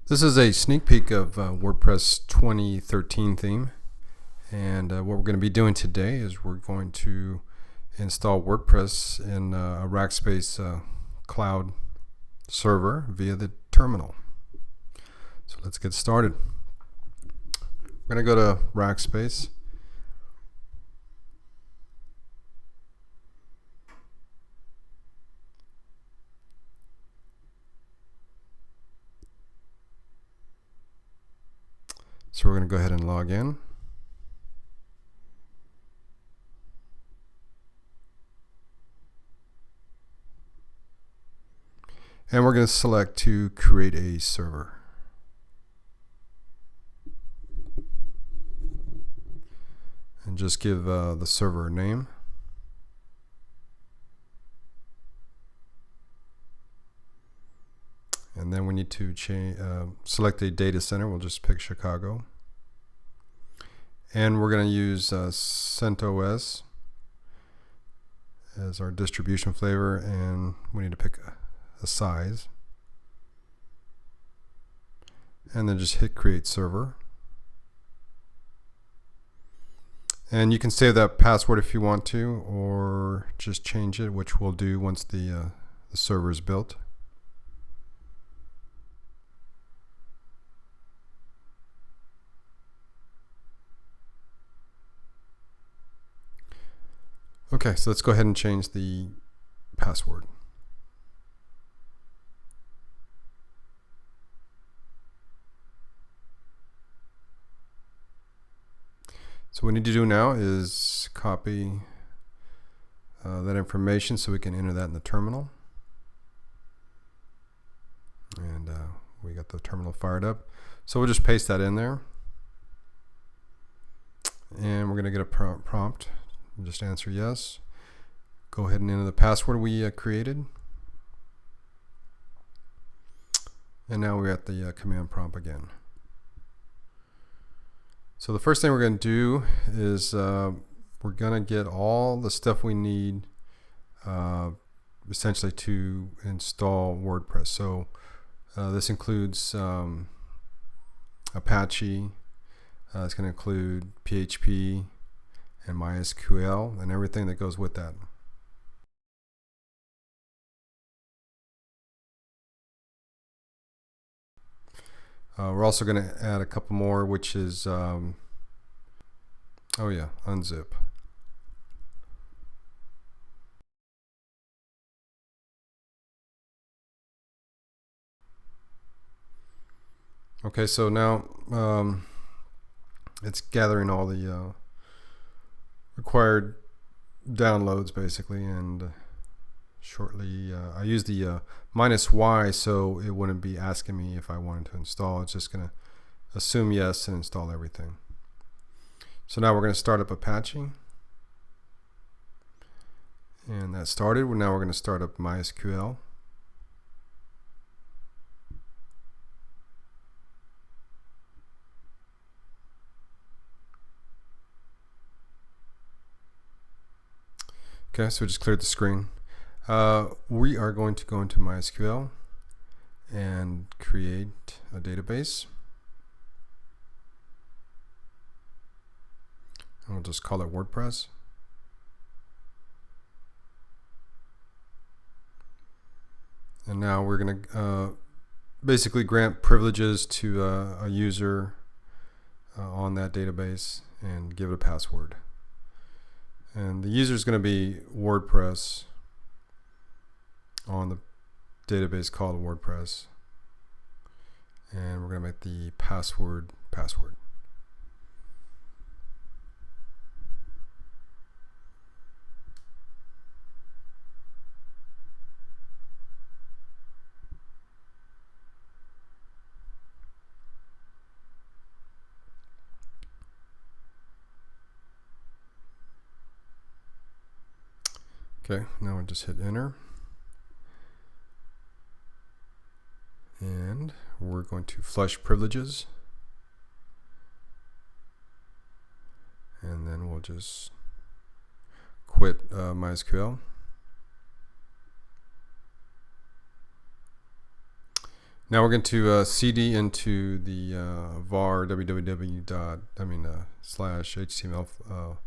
This is a sneak peek of WordPress 2013 theme, and what we're going to be doing today is we're going to install WordPress in a Rackspace cloud server via the terminal. So let's get started. We're going to go to Rackspace. So we're going to go ahead and log in. And we're going to select to create a server. And just give the server a name. And then we need to select a data center. We'll just pick Chicago. And we're going to use CentOS as our distribution flavor, and we need to pick a size. And then just hit create server. And you can save that password if you want to, or just change it, which we'll do once the server is built. Okay, so let's go ahead and change the password. So what we need to do now is copy that information so we can enter that in the terminal. And we got the terminal fired up. So we'll just paste that in there. And we're going to get a prompt. Just answer yes. Go ahead and enter the password we created. And now we're at the command prompt again. So the first thing we're going to do is we're going to get all the stuff we need essentially to install WordPress. So this includes Apache. It's going to include PHP and MySQL and everything that goes with that. We're also going to add a couple more, which is unzip. Okay, so now it's gathering all the required downloads basically, and shortly I use the -y so it wouldn't be asking me if I wanted to install. It's just going to assume yes and install everything. So now we're going to start up Apache, and that started. Now we're going to start up MySQL. Okay, so we just cleared the screen. We are going to go into MySQL and create a database. And we'll just call it WordPress. And now we're going to basically grant privileges to a user on that database and give it a password. And the user is going to be WordPress on the database called WordPress. And we're going to make the password. Okay, now we'll just hit enter. And we're going to flush privileges. And then we'll just quit MySQL. Now we're going to cd into the var slash html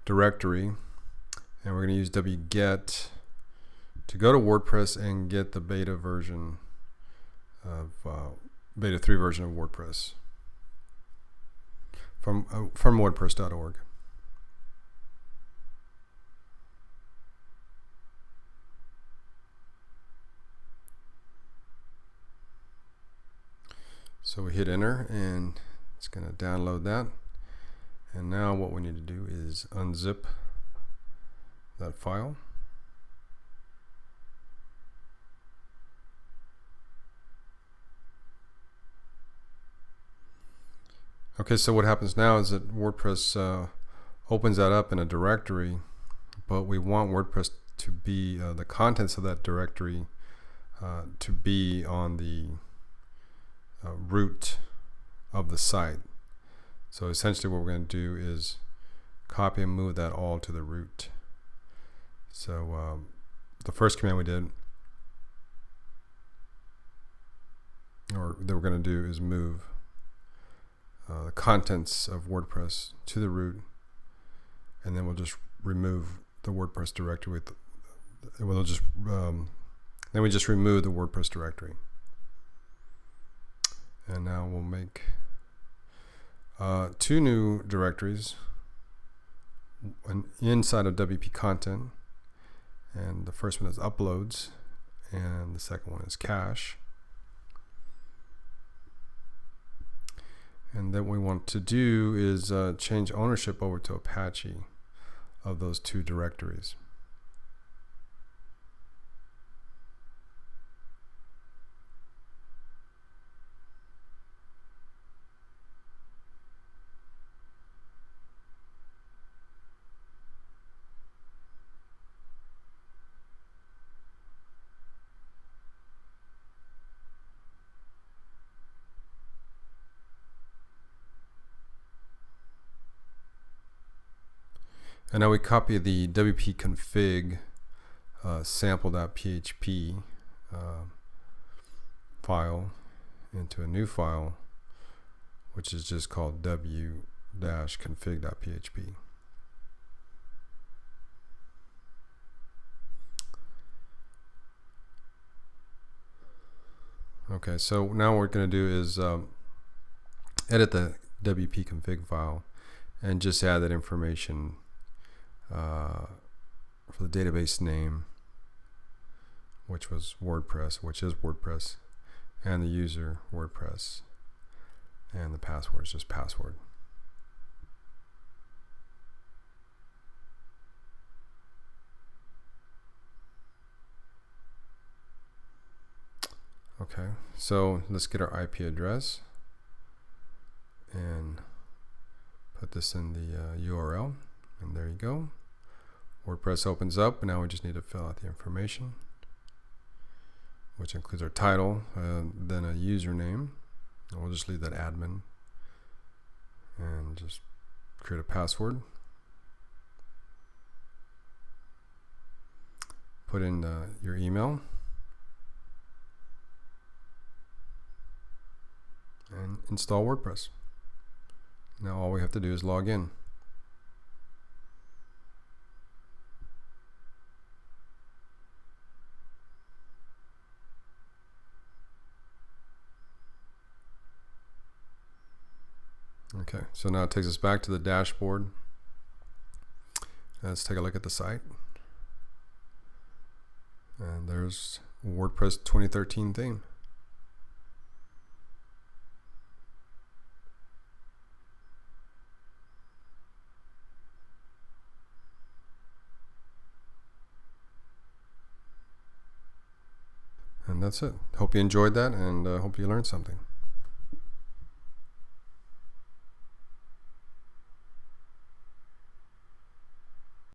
directory, and we're going to use wget to go to WordPress and get the beta version of beta 3 version of WordPress from WordPress.org. So we hit enter and it's going to download that. And now what we need to do is unzip that file. Okay, so what happens now is that WordPress opens that up in a directory, but we want WordPress to be, the contents of that directory to be on the root of the site. So essentially what we're going to do is copy and move that all to the root. So the first command we did, or that we're going to do, is move the contents of WordPress to the root, and then we'll just remove the WordPress directory with then we just remove the WordPress directory. And now we'll make 2 new directories, one inside of WP content, and the first one is uploads and the second one is cache. And then what we want to do is change ownership over to Apache of those 2 directories. And now we copy the wp config sample.php file into a new file, which is just called w-config.php. Okay, so now what we're going to do is edit the wp config file and just add that information for the database name, which is WordPress, and the user WordPress, and the password is just password. Okay, so let's get our IP address and put this in the URL, and there you go. WordPress opens up, and now we just need to fill out the information, which includes our title, then a username, and we'll just leave that admin, and just create a password. Put in your email, and install WordPress. Now all we have to do is log in. Okay, so now it takes us back to the dashboard. Let's take a look at the site. And there's WordPress 2013 theme. And that's it. Hope you enjoyed that, and hope you learned something.